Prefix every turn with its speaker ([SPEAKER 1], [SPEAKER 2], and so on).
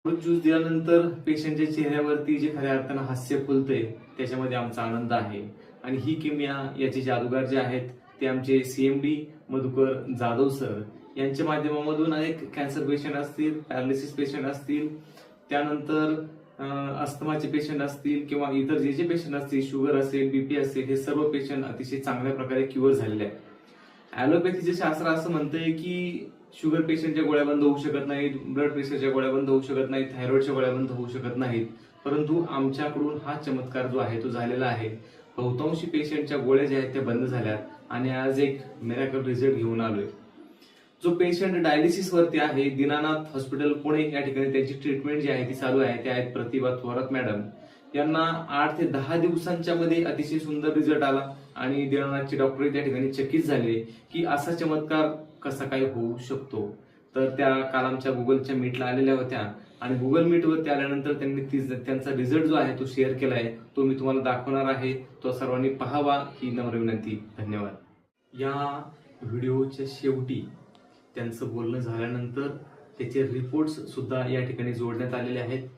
[SPEAKER 1] अमृत juice दिल्यानंतर पेशंटच्या चेहऱ्यावरती जे खऱ्या अर्थानं हास्य फुलतंय त्याच्यामध्ये आमचा आनंद आहे. आणि ही किमया याचे जादूगार जे आहेत ते आमचे CMD मधुकर जाधव सर यांच्या माध्यमामधून अनेक कॅन्सर पेशंट असतील, पॅरालिसिस पेशंट असतील, त्यानंतर अस्थमाचे पेशंट असतील किंवा इतर जे पेशंट असतील, शुगर असेल, BP असेल, हे सर्व पेशंट अतिशय चांगल्या प्रकारे क्युअर झालेले आहेत. ॲलोपॅथीचे शास्त्र असं म्हणतंय की शुगर पेशंटच्या गोळ्या बंद होऊ शकत नाहीत, ब्लड प्रेशरच्या गोळ्या बंद होऊ शकत नाहीत, थायरॉइडच्या गोळ्या बंद होऊ शकत नाहीत. परंतु आमच्याकडून हा चमत्कार जो आहे तो झालेला आहे. बहुतांशी पेशंटच्या गोळ्या ज्या आहेत त्या बंद झाल्यात आणि आज एक मिरेकल रिझल्ट घेऊन आलोय. जो पेशंट डायलिसिस वरती आहे, दीनानाथ हॉस्पिटल पुणे या ठिकाणी त्यांची ट्रीटमेंट जी आहे ती चालू आहे. त्या आहेत प्रतिभा थोरात मॅडम. यांना 8 ते 10 दिवसांच्या मध्ये अतिशय सुंदर रिझल्ट आला आणि दीनानाथचे डॉक्टर त्या ठिकाणी चकित झाले की असा चमत्कार कसा काय होऊ शकतो. तर त्या काल आमच्या गुगलच्या मीटला आलेल्या होत्या आणि गुगल मीटवरती आल्यानंतर त्यांनी त्यांचा रिझल्ट जो आहे तो शेअर केलाय. तो मी तुम्हाला दाखवणार आहे. तो सर्वांनी पाहावा ही नम्र विनंती. धन्यवाद. या व्हिडिओच्या शेवटी त्यांचं बोलणं झाल्यानंतर त्याचे रिपोर्ट्स सुद्धा या ठिकाणी जोडण्यात आलेले आहेत.